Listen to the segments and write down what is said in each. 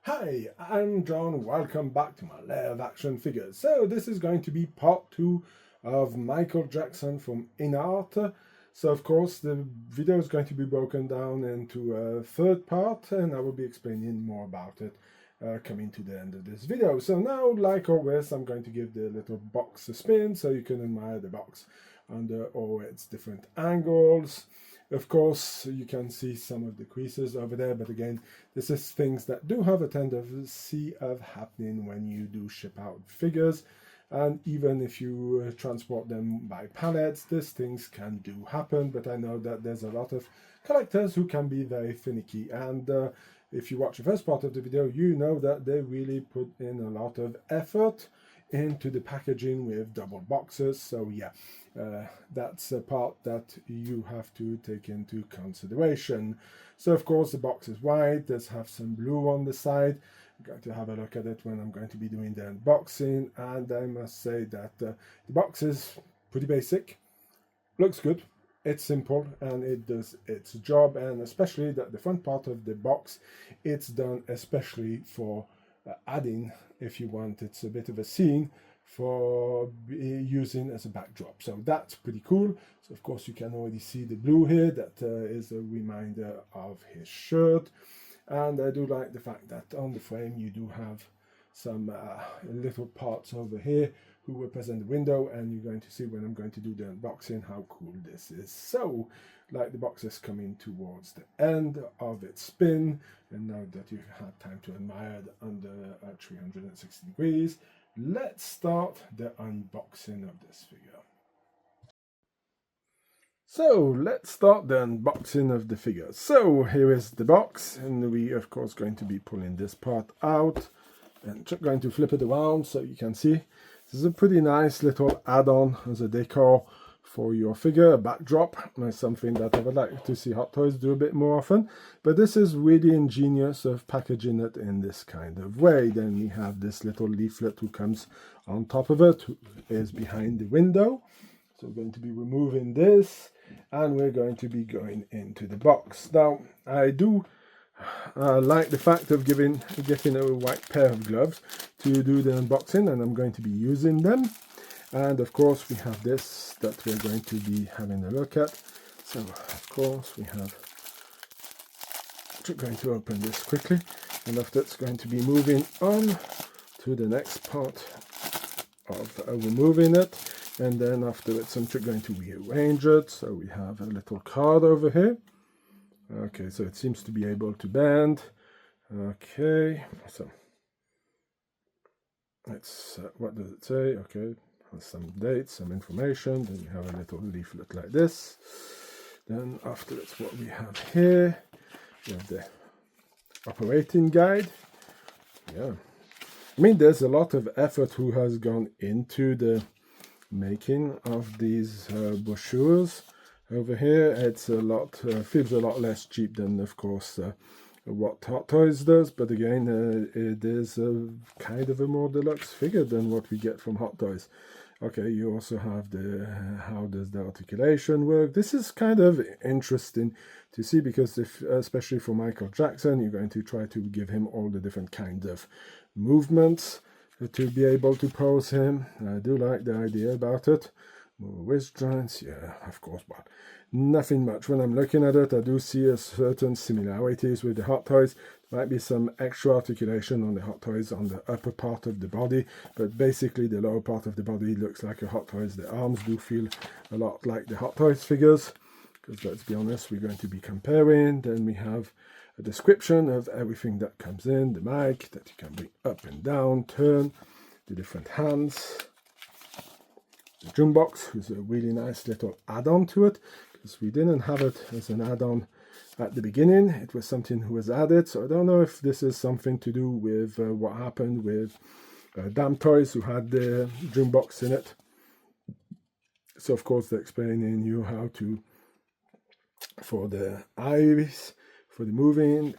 Hi, I'm John. Welcome back to my Lair of Action Figures. So this is going to be part 2 of Michael Jackson from Inart. So of course the video is going to be broken down into a third part and I will be explaining more about it coming to the end of this video. So now, like always, I'm going to give the little box a spin so you can admire the box under all its different angles. Of course, you can see some of the creases over there, but again, this is things that do have a tendency of happening when you do ship out figures. And even if you transport them by pallets, these things can do happen. But I know that there's a lot of collectors who can be very finicky. And if you watch the first part of the video, you know that they really put in a lot of effort into the packaging with double boxes. So yeah, that's a part that you have to take into consideration. So of course the box is white, does have some blue on the side. I'm going to have a look at it when I'm going to be doing the unboxing, and I must say that the box is pretty basic, looks good, it's simple, and it does its job. And especially that the front part of the box, it's done especially for adding, if you want, it's a bit of a scene for using as a backdrop. So that's pretty cool. So of course you can already see the blue here, that is a reminder of his shirt. And I do like the fact that on the frame you do have some little parts over here who represent the window, and you're going to see when I'm going to do the unboxing how cool this is. So, like, the box is coming towards the end of its spin, and now that you've had time to admire it under 360 degrees, let's start the unboxing of this figure. So let's start the unboxing of the figure. So here is the box, and we of course going to be pulling this part out and going to flip it around so you can see. This is a pretty nice little add-on as a decor for your figure, a backdrop. That's something that I would like to see Hot Toys do a bit more often, but this is really ingenious of packaging it in this kind of way. Then we have this little leaflet who comes on top of it, who is behind the window. So we're going to be removing this, and we're going to be going into the box. Now, I do like the fact of getting a white pair of gloves to do the unboxing, and I'm going to be using them. And of course, we have this that we're going to be having a look at. So, of course, we're going to open this quickly, and after it's going to be moving on to the next part of removing it. And then afterwards I'm going to rearrange it. So we have a little card over here. Okay, so it seems to be able to bend. Okay, so let's, what does it say? Okay, some dates, some information. Then we have a little leaflet like this. Then afterwards what we have here, we have the operating guide. Yeah, I mean, there's a lot of effort who has gone into the making of these brochures over here. It's a lot, feels a lot less cheap than, of course, what Hot Toys does, but again, it is a kind of a more deluxe figure than what we get from Hot Toys. Okay, you also have the how does the articulation work. This is kind of interesting to see, because if, especially for Michael Jackson, you're going to try to give him all the different kinds of movements to be able to pose him. I do like the idea about it. More wrist joints, yeah, of course, but nothing much. When I'm looking at it, I do see a certain similarities with the Hot Toys. There might be some extra articulation on the Hot Toys on the upper part of the body, but basically the lower part of the body looks like a Hot Toys. The arms do feel a lot like the Hot Toys figures, because let's be honest, we're going to be comparing. Then we have a description of everything that comes in, the mic that you can bring up and down, turn, the different hands, the drum box, who's a really nice little add-on to it, because we didn't have it as an add-on at the beginning. It was something who was added, so I don't know if this is something to do with what happened with Damn Toys, who had the drum box in it. So of course they're explaining you how to, for the eyes, for the moving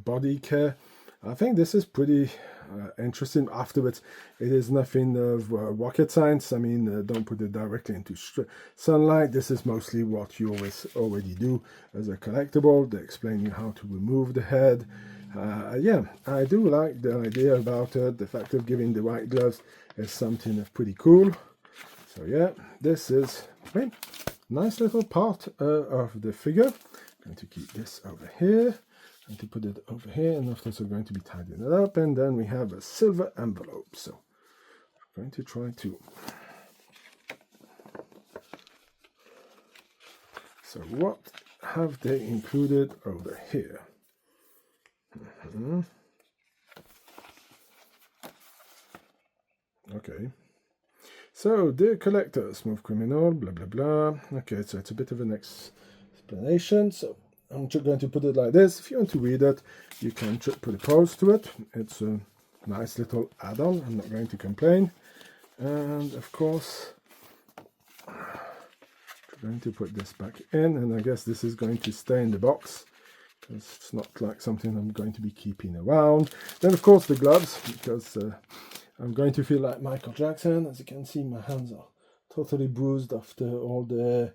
body care. I think this is pretty interesting. Afterwards, it is nothing of rocket science. I mean, don't put it directly into sunlight. This is mostly what you already do as a collectible. They explain you how to remove the head. Yeah, I do like the idea about it. The fact of giving the right gloves is something pretty cool. So yeah, this is a nice little part of the figure. I'm going to keep this over here. And to put it over here, and afterwards we're going to be tidying it up, and then we have a silver envelope. So I'm going to try to. So what have they included over here? Okay. So, dear collector, smooth criminal, blah blah blah. Okay, so it's a bit of an explanation. So I'm just going to put it like this. If you want to read it, you can put a pause to it. It's a nice little add-on. I'm not going to complain. And of course, I'm going to put this back in, and I guess this is going to stay in the box because it's not like something I'm going to be keeping around. Then of course the gloves, because I'm going to feel like Michael Jackson. As you can see, my hands are totally bruised after all the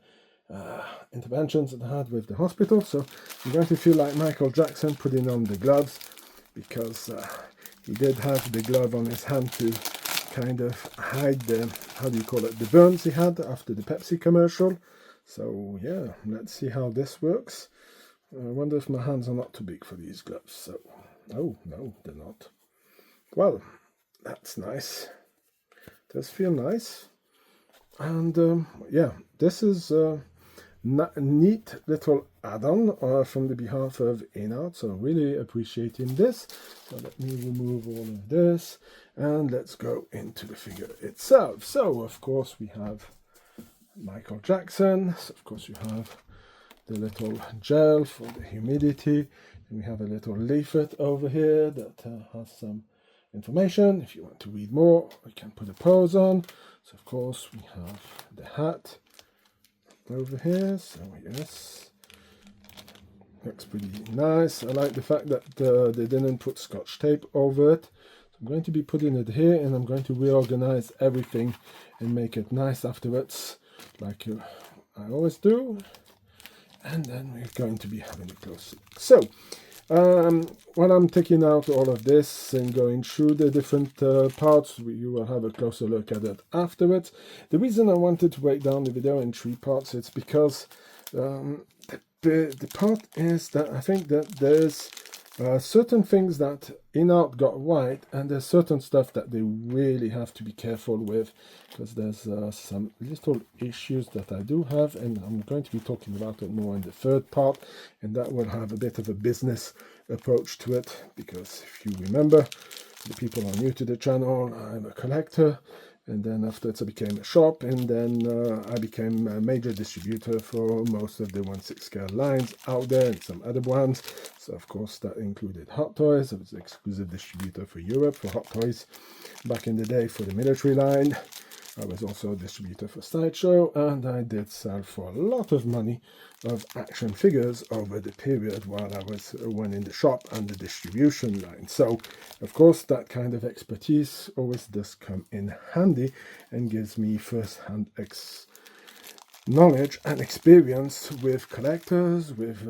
interventions that I had with the hospital. So I'm going to feel like Michael Jackson putting on the gloves, because he did have the glove on his hand to kind of hide the, how do you call it, the burns he had after the Pepsi commercial. So yeah, let's see how this works. I wonder if my hands are not too big for these gloves. So, oh no, they're not. Well, that's nice. Does feel nice. And yeah, this is a neat little add-on from the behalf of Inart. So really appreciating this. So let me remove all of this, and let's go into the figure itself. So of course we have Michael Jackson. So of course you have the little gel for the humidity. And we have a little leaflet over here that has some information. If you want to read more, we can put a pause on. So of course we have the hat over here. So yes, looks pretty nice. I like the fact that they didn't put scotch tape over it. So I'm going to be putting it here, and I'm going to reorganize everything and make it nice afterwards, like I always do. And then we're going to be having a close look. So while I'm taking out all of this and going through the different parts, you will have a closer look at it afterwards. The reason I wanted to break down the video in 3 parts, it's because the part is that I think that there's certain things that Inart got right, and there's certain stuff that they really have to be careful with, because there's some little issues that I do have, and I'm going to be talking about it more in the 3rd part, and that will have a bit of a business approach to it, because if you remember, the people are new to the channel, I'm a collector, and then afterwards I became a shop, and then I became a major distributor for most of the 1/6 scale lines out there, and some other brands. So of course that included Hot Toys. I was the exclusive distributor for Europe for Hot Toys back in the day for the military line. I was also a distributor for Sideshow, and I did sell for a lot of money of action figures over the period while I was running the shop and the distribution line. So, of course, that kind of expertise always does come in handy and gives me first-hand knowledge and experience with collectors, with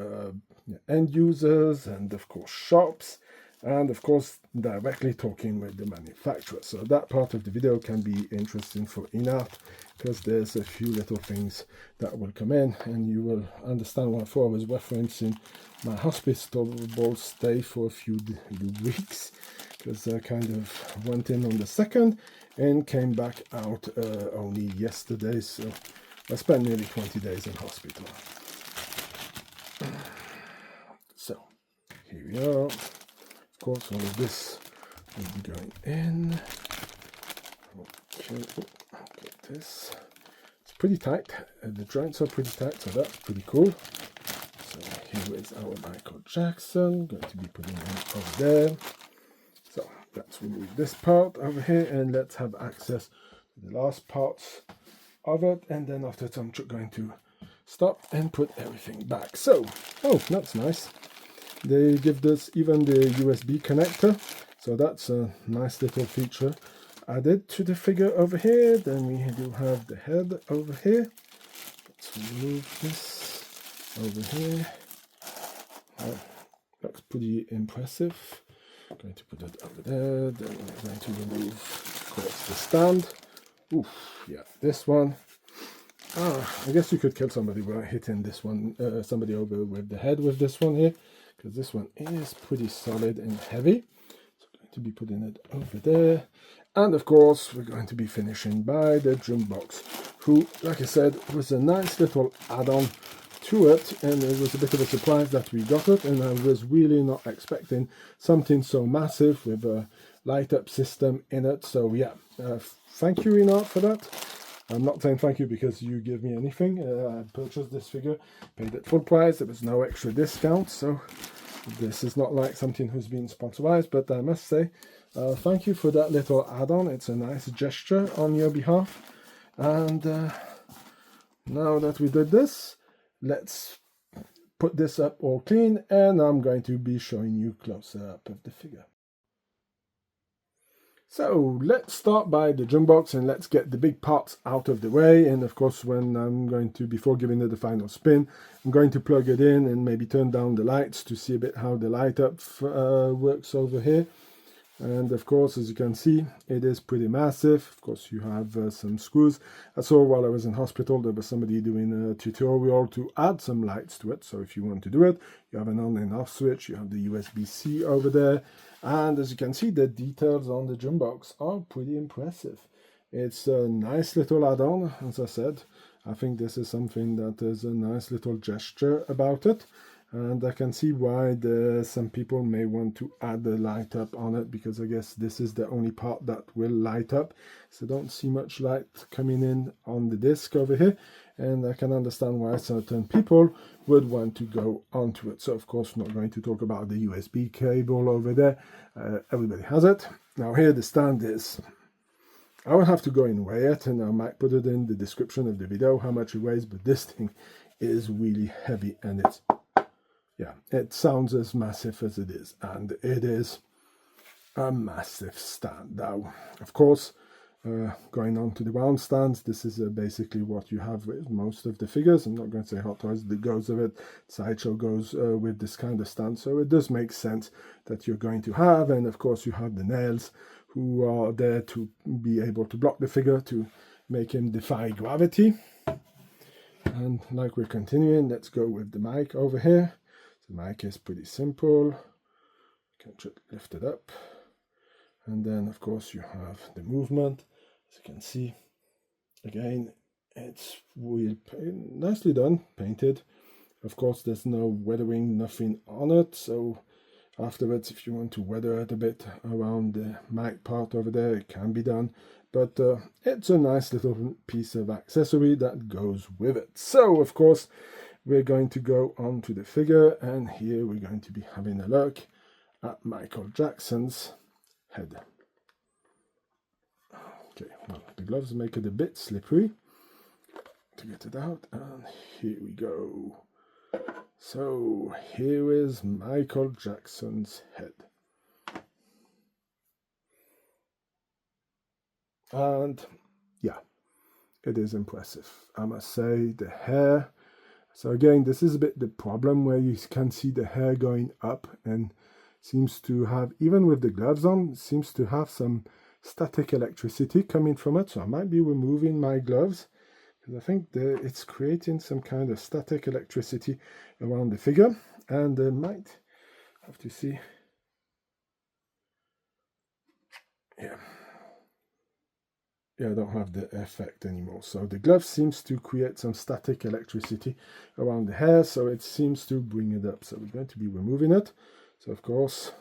end users, and of course shops, and of course directly talking with the manufacturer. So that part of the video can be interesting for Inart, because there's a few little things that will come in, and you will understand why I was referencing my hospital stay for a few weeks, because I kind of went in on the 2nd and came back out only yesterday. So I spent nearly 20 days in hospital. So here we are. Of course, all of this will be going in. Okay, got this. It's pretty tight. The joints are pretty tight, so that's pretty cool. So here is our Michael Jackson. Going to be putting him over there. So let's remove this part over here, and let's have access to the last parts of it. And then after that, I'm going to stop and put everything back. So, oh, that's nice. They give this even the USB connector, So that's a nice little feature added to the figure over here. Then we do have the head over here. Let's remove this over here. Looks pretty impressive. I'm going to put it over there. Then we're going to remove, of course, the stand. Oof, yeah, this one. I guess you could kill somebody by hitting this one, somebody over with the head with this one here, because this one is pretty solid and heavy. So I'm going to be putting it over there. And of course, we're going to be finishing by the drum box, who, like I said, was a nice little add-on to it, and it was a bit of a surprise that we got it, and I was really not expecting something so massive with a light-up system in it. So yeah, thank you, Inart, for that. I'm not saying thank you because you give me anything. I purchased this figure, paid it full price, there was no extra discount, so this is not like something who's been sponsorized, but I must say, thank you for that little add-on. It's a nice gesture on your behalf. And now that we did this, let's put this up all clean, and I'm going to be showing you closer up of the figure. So let's start by the drum box and let's get the big parts out of the way. And of course, when I'm going to, before giving it the final spin, I'm going to plug it in and maybe turn down the lights to see a bit how the light up works over here. And of course, as you can see, it is pretty massive. Of course, you have some screws. I saw while I was in hospital, there was somebody doing a tutorial to add some lights to it. So if you want to do it, you have an on and off switch. You have the USB-C over there. And as you can see, the details on the drum box are pretty impressive. It's a nice little add-on, as I said. I think this is something that is a nice little gesture about it. And I can see why some people may want to add the light up on it, because I guess this is the only part that will light up. So I don't see much light coming in on the disc over here. And I can understand why certain people would want to go onto it. So of course, we're not going to talk about the USB cable over there. Everybody has it. Now here the stand is. I will have to go and weigh it, and I might put it in the description of the video how much it weighs, but this thing is really heavy, and it's, yeah, it sounds as massive as it is, and it is a massive stand. Now, of course, going on to the round stands, this is basically what you have with most of the figures. I'm not going to say Hot Toys that goes with it. Sideshow goes with this kind of stand, so it does make sense that you're going to have. And of course, you have the nails who are there to be able to block the figure, to make him defy gravity. And like we're continuing, let's go with the mic over here. The mic is pretty simple. You can just lift it up, and then of course you have the movement. As you can see, again, it's really nicely done, painted. Of course, there's no weathering, nothing on it, so afterwards, if you want to weather it a bit around the mic part over there, it can be done. But it's a nice little piece of accessory that goes with it. So, of course, we're going to go on to the figure, and here we're going to be having a look at Michael Jackson's head. Okay, well, the gloves make it a bit slippery to get it out, and here we go. So here is Michael Jackson's head. And yeah, it is impressive, I must say. The hair, so again, this is a bit the problem, where you can see the hair going up, and seems to have, even with the gloves on, seems to have some static electricity coming from it. So I might be removing my gloves, because I think it's creating some kind of static electricity around the figure, and I might have to see. Yeah, I don't have the effect anymore. So the glove seems to create some static electricity around the hair, so it seems to bring it up. So we're going to be removing it. So of course,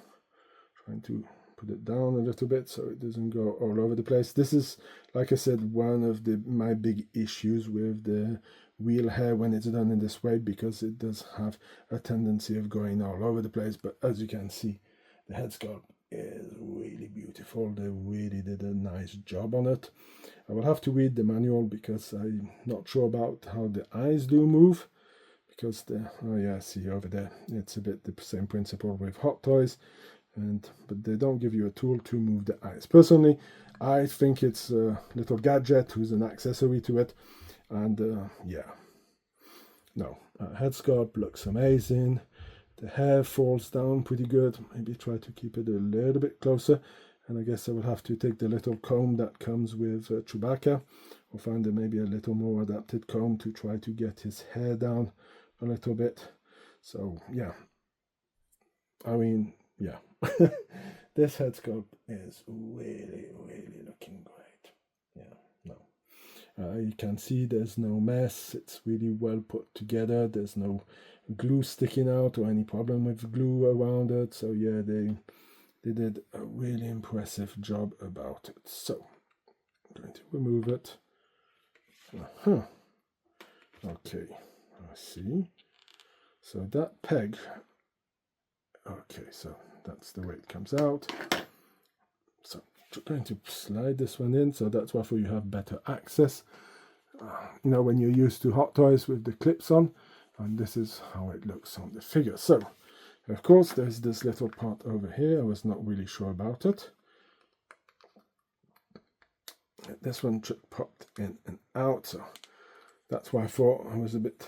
trying to put it down a little bit so it doesn't go all over the place. This is, like I said, one of my big issues with the wheel hair when it's done in this way, because it does have a tendency of going all over the place. But as you can see, the head sculpt is really beautiful. They really did a nice job on it. I will have to read the manual, because I'm not sure about how the eyes do move, because oh yeah, see over there, it's a bit the same principle with Hot Toys. but they don't give you a tool to move the eyes. Personally, I think it's a little gadget with an accessory to it, and yeah, no, head sculpt looks amazing. The hair falls down pretty good. Maybe try to keep it a little bit closer, and I guess I will have to take the little comb that comes with Chewbacca, or find maybe a little more adapted comb to try to get his hair down a little bit. So yeah, I mean, yeah. This head sculpt is really, really looking great. Yeah, no. You can see there's no mess. It's really well put together. There's no glue sticking out or any problem with glue around it. So yeah, they did a really impressive job about it. So I'm going to remove it. Okay, I see. So that peg, okay, so that's the way it comes out. So I'm going to slide this one in, so that's why you have better access. You know, when you're used to Hot Toys with the clips on, and this is how it looks on the figure. So, of course, there's this little part over here. I was not really sure about it. This one popped in and out, so that's why I thought I was a bit,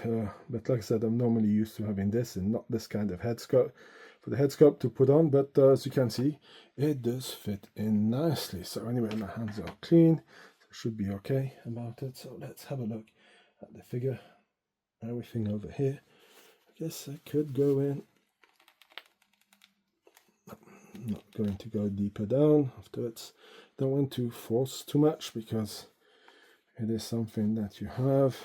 but like I said, I'm normally used to having this and not this kind of head sculpt for the head sculpt to put on, but as you can see, it does fit in nicely. So anyway, my hands are clean, so it should be okay about it. So let's have a look at the figure. Everything over here. I guess I could go in. I'm not going to go deeper down afterwards. Don't want to force too much because it is something that you have.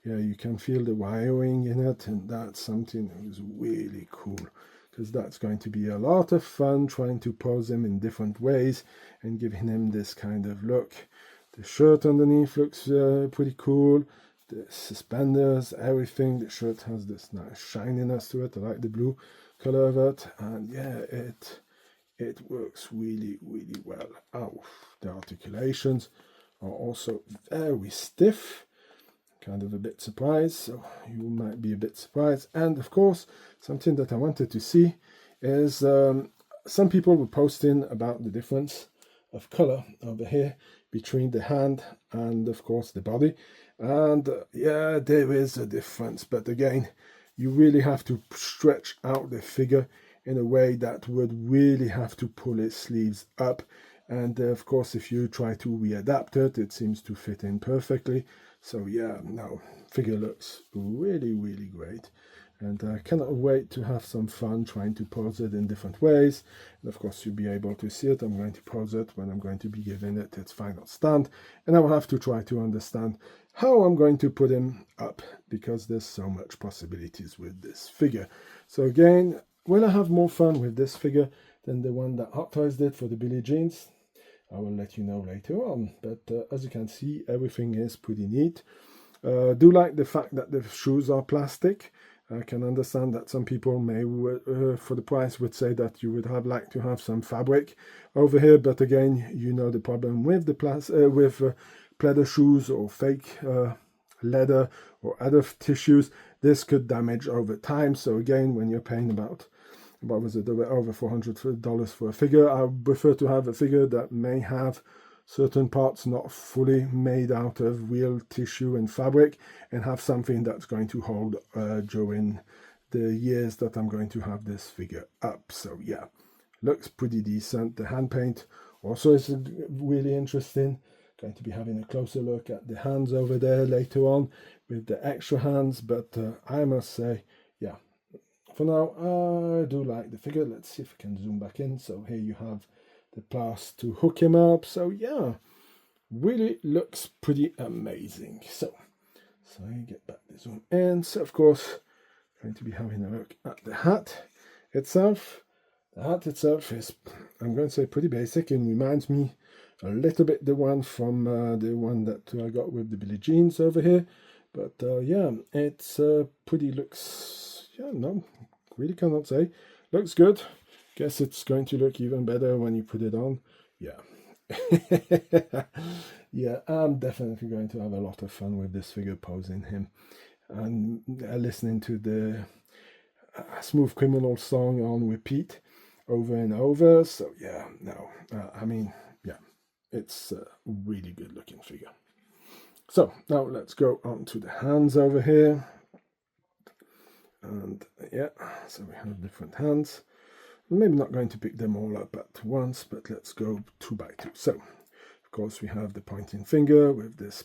Yeah, you can feel the wiring in it, and that's something that is really cool, because that's going to be a lot of fun trying to pose him in different ways and giving him this kind of look. The shirt underneath looks pretty cool. The suspenders, everything. The shirt has this nice shininess to it. I like the blue color of it, and yeah, it works really, really well. Oh, the articulations are also very stiff. Kind of a bit surprised, so you might be a bit surprised. And of course, something that I wanted to see is some people were posting about the difference of color over here between the hand and of course the body, and yeah, there is a difference, but again, you really have to stretch out the figure in a way that would really have to pull its sleeves up, and of course if you try to readapt it, it seems to fit in perfectly. So yeah, no, figure looks really, really great, and I cannot wait to have some fun trying to pose it in different ways. And of course you'll be able to see it. I'm going to pose it when I'm going to be giving it its final stand, and I will have to try to understand how I'm going to put him up, because there's so much possibilities with this figure. So again, will I have more fun with this figure than the one that Hot Toys did for the Billie Jeans? I will let you know later on, but as you can see, everything is pretty neat. Do like the fact that the shoes are plastic. I can understand that some people may, for the price, would say that you would have liked to have some fabric over here, but again, you know the problem with the pleather shoes or fake leather or other tissues. This could damage over time. So again, when you're paying about, what was it, over $400 for a figure, I prefer to have a figure that may have certain parts not fully made out of real tissue and fabric, and have something that's going to hold during the years that I'm going to have this figure up. So yeah, looks pretty decent. The hand paint also is really interesting. Going to be having a closer look at the hands over there later on with the extra hands, but I must say, yeah, for now, I do like the figure. Let's see if I can zoom back in. So here you have the plass to hook him up. So yeah, really looks pretty amazing. So I get back the zoom in. So of course, going to be having a look at the hat itself. The hat itself is, I'm going to say, pretty basic, and reminds me a little bit the one from the one that I got with the Billie Jeans over here. But yeah, it's pretty, looks, yeah, no, really cannot say. Looks good. Guess it's going to look even better when you put it on. Yeah. Yeah, I'm definitely going to have a lot of fun with this figure, posing him and listening to the Smooth Criminal song on repeat. over and over. So yeah, no, I mean, yeah, it's a really good looking figure. So now let's go on to the hands over here. And yeah, so we have different hands. Maybe not going to pick them all up at once, but let's go 2 by 2. So of course we have the pointing finger with this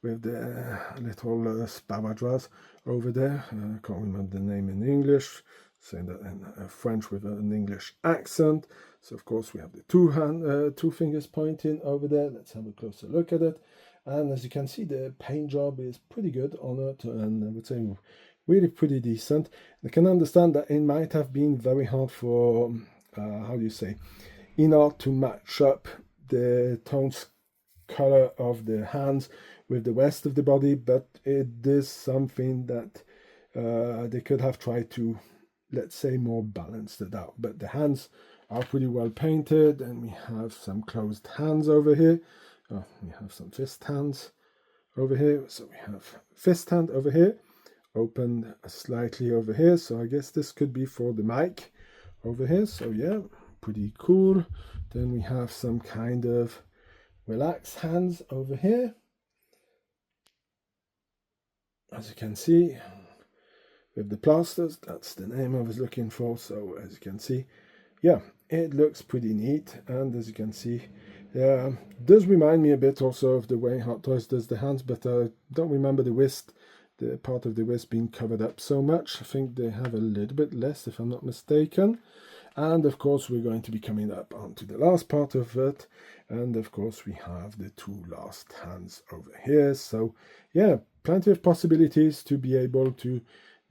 with the little sparadrap over there. I can't remember the name in English, saying that in French with an English accent. So of course we have the two fingers pointing over there. Let's have a closer look at it. And as you can see, the paint job is pretty good on it, and I would say really pretty decent. I can understand that it might have been very hard for how do you say, Inart to match up the tones color of the hands with the rest of the body, but it is something that they could have tried to, let's say, more balanced it out. But the hands are pretty well painted, and we have some closed hands over here. Oh, we have some fist hands over here. So we have fist hand over here, opened slightly over here. So I guess this could be for the mic over here. So yeah, pretty cool. Then we have some kind of relaxed hands over here. As you can see, with the plasters, that's the name I was looking for. So as you can see, yeah, it looks pretty neat. And as you can see, does remind me a bit also of the way Hot Toys does the hands, but I don't remember the wrist, the part of the wrist being covered up so much. I think they have a little bit less, if I'm not mistaken. And of course we're going to be coming up onto the last part of it, and of course we have the 2 last hands over here. So yeah, plenty of possibilities to be able to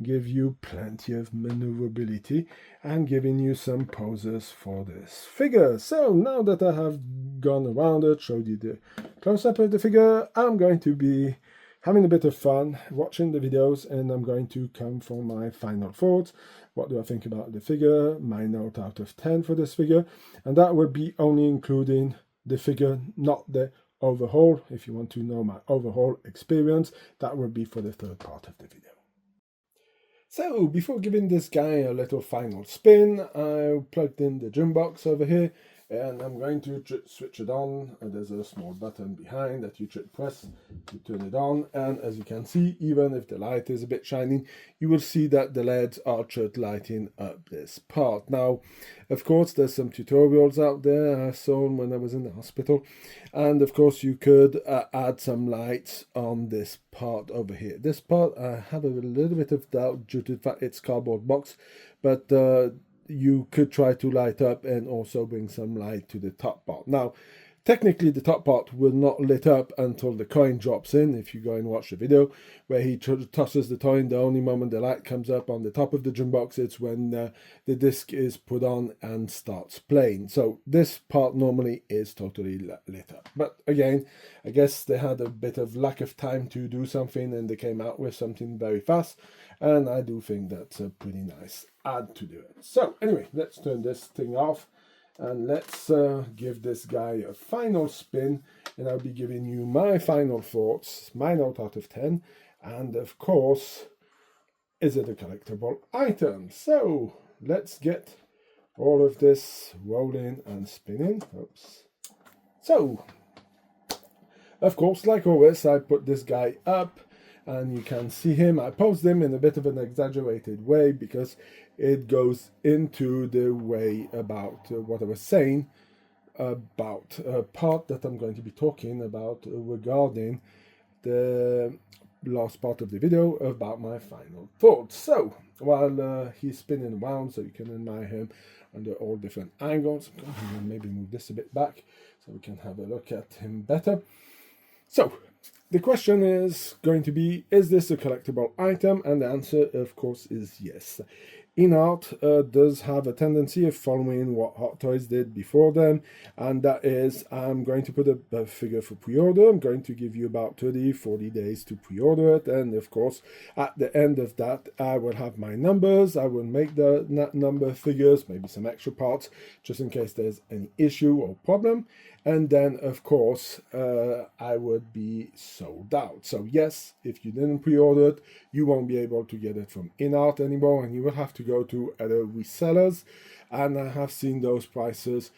give you plenty of maneuverability and giving you some poses for this figure. So now that I have gone around it, showed you the close-up of the figure, I'm going to be having a bit of fun watching the videos, and I'm going to come for my final thoughts. What do I think about the figure? My note out of 10 for this figure, and that would be only including the figure, not the overhaul. If you want to know my overhaul experience, that would be for the third part of the video. So before giving this guy a little final spin, I plugged in the gym box over here, and I'm going to switch it on. There's a small button behind that you should press to turn it on, and as you can see, even if the light is a bit shining, you will see that the LEDs are just lighting up this part. Now, of course, there's some tutorials out there I saw when I was in the hospital, and of course you could add some lights on this part over here. This part I have a little bit of doubt due to the fact it's cardboard box, but you could try to light up and also bring some light to the top part. Now, technically the top part will not lit up until the coin drops in. If you go and watch the video where he tosses the coin, the only moment the light comes up on the top of the gym box, it's when the disc is put on and starts playing. So this part normally is totally lit up. But again, I guess they had a bit of lack of time to do something, and they came out with something very fast, and I do think that's a pretty nice add to do it. So anyway, let's turn this thing off, and let's give this guy a final spin, and I'll be giving you my final thoughts, my note out of 10, and of course, is it a collectible item? So let's get all of this rolling and spinning. Oops. So, of course, like always, I put this guy up, and you can see him. I posed him in a bit of an exaggerated way because it goes into the way about what I was saying about a part that I'm going to be talking about regarding the last part of the video about my final thoughts. So while he's spinning around, so you can admire him under all different angles, maybe move this a bit back so we can have a look at him better. So the question is going to be, is this a collectible item? And the answer, of course, is yes. Inart does have a tendency of following what Hot Toys did before them, and that is, I'm going to put a figure for pre-order. I'm going to give you about 30-40 days to pre-order it, and of course at the end of that I will have my numbers. I will make the number figures, maybe some extra parts just in case there's any issue or problem, and then of course I would be sold out. So yes, if you didn't pre-order it, you won't be able to get it from Inart anymore, and you will have to go to other resellers, and I have seen those prices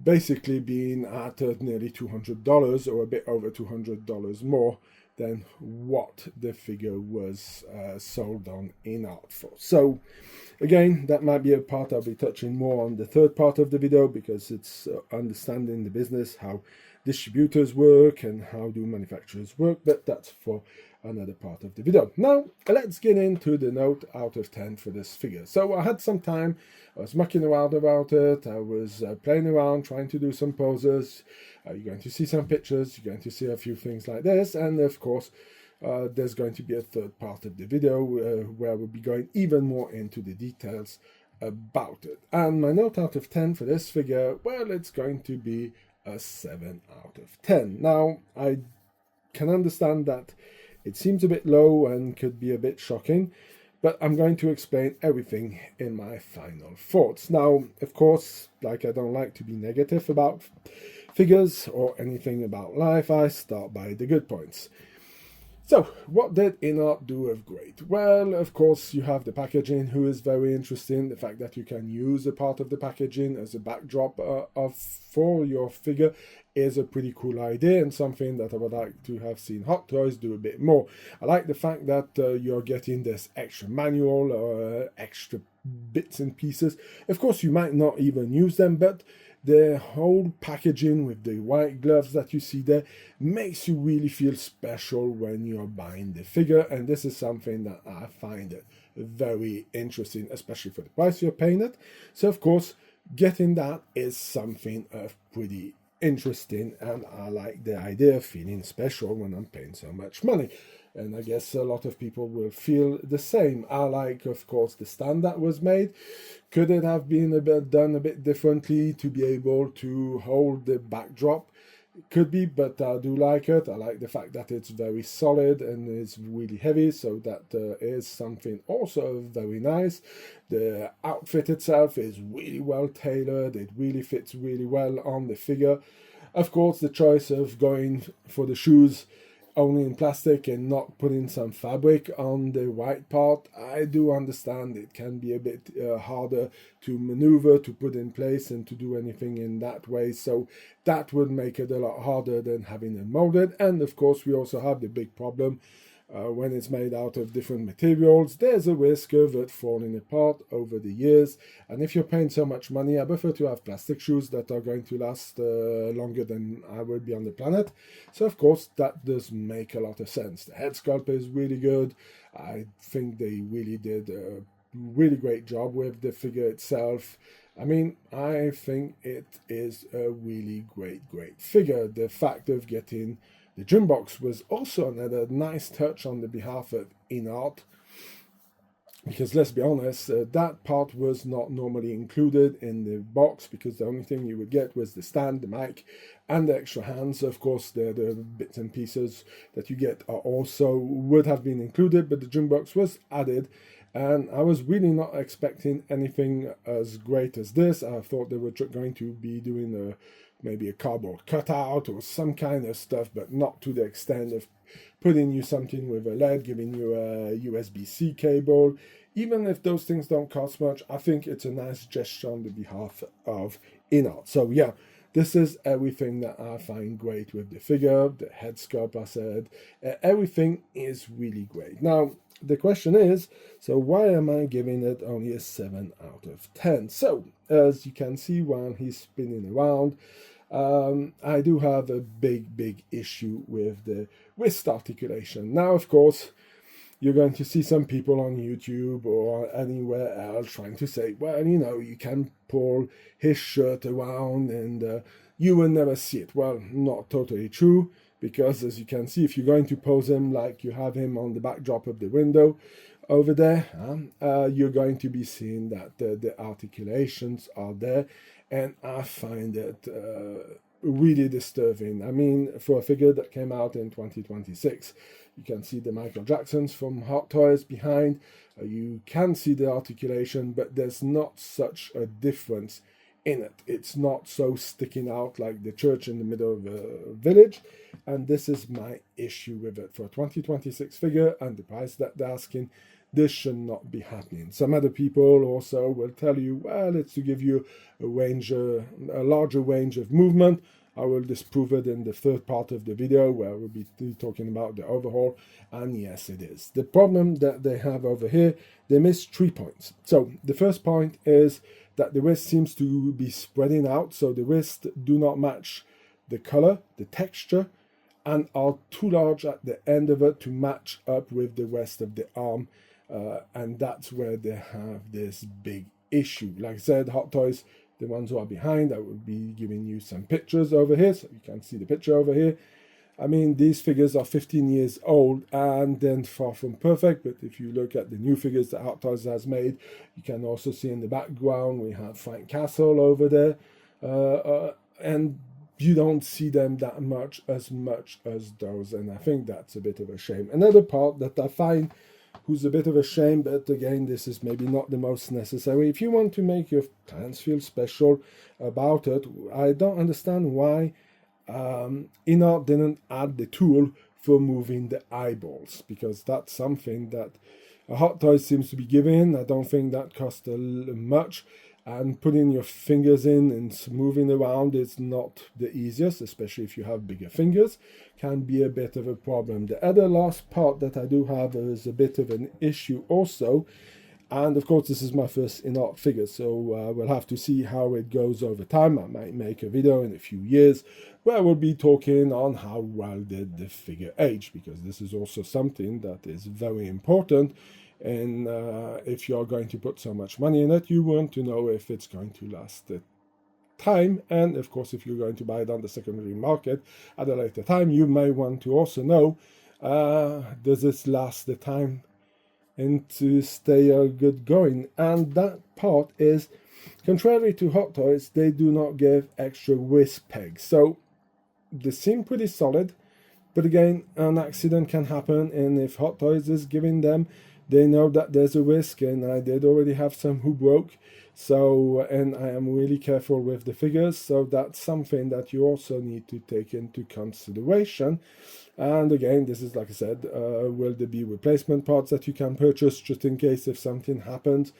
basically being at nearly $200 or a bit over $200 more than what the figure was sold on Inart for. So again, that might be a part I'll be touching more on the third part of the video, because it's understanding the business, how distributors work and how do manufacturers work, but that's for another part of the video. Now let's get into the note out of 10 for this figure. So I had some time, I was mucking around about it, I was playing around, trying to do some poses. You're going to see some pictures, you're going to see a few things like this, and of course there's going to be a third part of the video where we'll be going even more into the details about it. And my note out of 10 for this figure, well, it's going to be a 7 out of 10. Now, I can understand that it seems a bit low and could be a bit shocking, but I'm going to explain everything in my final thoughts. Now, of course, like I don't like to be negative about figures or anything about life, I start by the good points. So, what did Inart do of great? Well, of course, you have the packaging, who is very interesting. The fact that you can use a part of the packaging as a backdrop for your figure is a pretty cool idea, and something that I would like to have seen Hot Toys do a bit more. I like the fact that you're getting this extra manual or extra bits and pieces. Of course, you might not even use them, but the whole packaging with the white gloves that you see there makes you really feel special when you're buying the figure, and this is something that I find very interesting, especially for the price you're paying it. So of course, getting that is something pretty interesting, and I like the idea of feeling special when I'm paying so much money. And I guess a lot of people will feel the same. I like, of course, the stand that was made. Could it have been done a bit differently to be able to hold the backdrop? Could be, but I do like it. I like the fact that it's very solid and it's really heavy, so that is something also very nice. The outfit itself is really well tailored. It really fits really well on the figure. Of course, the choice of going for the shoes only in plastic and not putting some fabric on the white part, I do understand it can be a bit harder to maneuver, to put in place and to do anything in that way, so that would make it a lot harder than having it molded. And of course we also have the big problem when it's made out of different materials, there's a risk of it falling apart over the years, and if you're paying so much money, I prefer to have plastic shoes that are going to last longer than I will be on the planet. So of course that does make a lot of sense. The head sculpt is really good. I think they really did a really great job with the figure itself. I mean, I think it is a really great figure. The fact of getting the gym box was also another nice touch on the behalf of Inart, because let's be honest, that part was not normally included in the box, because the only thing you would get was the stand, the mic, and the extra hands. Of course, the bits and pieces that you get are also would have been included, but the gym box was added, and I was really not expecting anything as great as this. I thought they were going to be doing maybe a cardboard cutout or some kind of stuff, but not to the extent of putting you something with a LED, giving you a USB-C cable. Even if those things don't cost much, I think it's a nice gesture on the behalf of Inart. So yeah, this is everything that I find great with the figure. The head sculpt, I said, everything is really great. Now, the question is, so why am I giving it only a 7 out of 10? So, as you can see while he's spinning around, I do have a big issue with the wrist articulation. Now, of course, you're going to see some people on YouTube or anywhere else trying to say, well, you know, you can pull his shirt around and you will never see it. Well, not totally true, because as you can see, if you're going to pose him like you have him on the backdrop of the window over there, you're going to be seeing that the articulations are there, and I find it really disturbing. I mean, for a figure that came out in 2026, you can see the Michael Jacksons from Hot Toys behind. You can see the articulation, but there's not such a difference in it. It's not so sticking out like the church in the middle of a village, and this is my issue with it. For a 2026 figure and the price that they're asking, this should not be happening. Some other people also will tell you, well, it's to give you a larger range of movement. I will disprove it in the third part of the video where we'll be talking about the overhaul, and yes, it is. The problem that they have over here, they miss 3 points. So the first point is that the wrist seems to be spreading out, so the wrist do not match the color, the texture, and are too large at the end of it to match up with the rest of the arm, and that's where they have this big issue. Like I said, Hot Toys, the ones who are behind, I will be giving you some pictures over here, so you can see the picture over here. I mean, these figures are 15 years old and then far from perfect, but if you look at the new figures that Hot Toys has made, you can also see in the background we have Frank Castle over there, and you don't see them that much as those, and I think that's a bit of a shame. Another part that I find who's a bit of a shame, but again, this is maybe not the most necessary. If you want to make your clients feel special about it, I don't understand why Inart didn't add the tool for moving the eyeballs, because that's something that a Hot Toy seems to be giving. I don't think that costs much, and putting your fingers in and moving around is not the easiest, especially if you have bigger fingers, can be a bit of a problem. The other last part that I do have is a bit of an issue also, and of course this is my first Inart figure, so we'll have to see how it goes over time. I might make a video in a few years where we'll be talking on how well did the figure age, because this is also something that is very important. And if you're going to put so much money in it, you want to know if it's going to last the time. And of course, if you're going to buy it on the secondary market at a later time, you may want to also know, does this last the time and to stay good going? And that part is, contrary to Hot Toys, they do not give extra wrist pegs. So they seem pretty solid, but again, an accident can happen, and if Hot Toys is giving them, they know that there's a risk, and I did already have some who broke, so, and I am really careful with the figures, so that's something that you also need to take into consideration. And again, this is, like I said, will there be replacement parts that you can purchase just in case if something happens?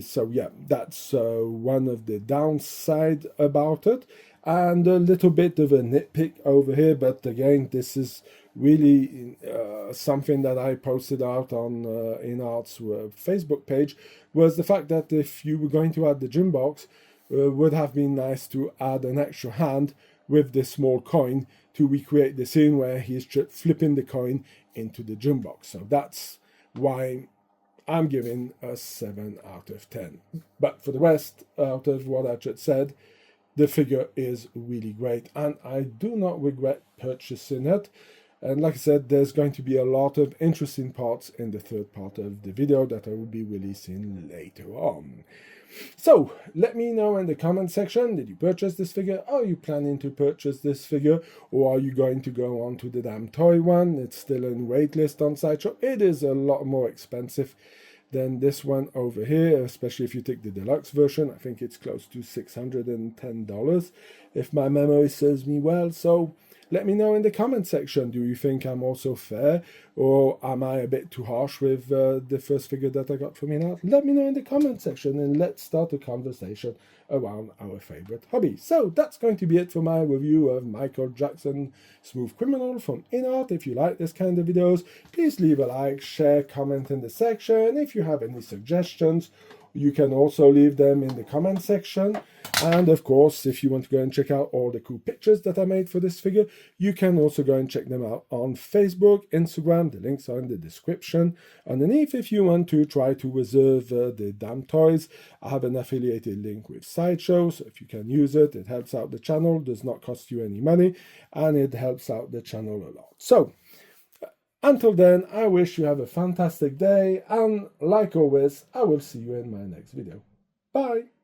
So yeah, that's one of the downside about it, and a little bit of a nitpick over here, but again, this is really something that I posted out on Inart's Facebook page, was the fact that if you were going to add the gym box, would have been nice to add an extra hand with this small coin to recreate the scene where he's just flipping the coin into the gym box. So that's why I'm giving a 7 out of 10. But for the rest, out of what I just said, the figure is really great, and I do not regret purchasing it. And like I said, there's going to be a lot of interesting parts in the third part of the video that I will be releasing later on. So let me know in the comment section, did you purchase this figure? Are you planning to purchase this figure? Or are you going to go on to the damn toy one? It's still in waitlist on Sideshow. It is a lot more expensive than this one over here, especially if you take the deluxe version. I think it's close to $610 if my memory serves me well. So let me know in the comment section, do you think I'm also fair, or am I a bit too harsh with the first figure that I got from Inart? Let me know in the comment section, and let's start a conversation around our favorite hobby. So that's going to be it for my review of Michael Jackson Smooth Criminal from Inart. If you like this kind of videos, please leave a like, share, comment in the section. If you have any suggestions, you can also leave them in the comment section. And of course, if you want to go and check out all the cool pictures that I made for this figure, you can also go and check them out on Facebook, Instagram. The links are in the description underneath. If you want to try to reserve the damn toys, I have an affiliated link with Sideshow, so if you can use it, it helps out the channel, does not cost you any money, and it helps out the channel a lot. So until then, I wish you have a fantastic day, and like always, I will see you in my next video. Bye!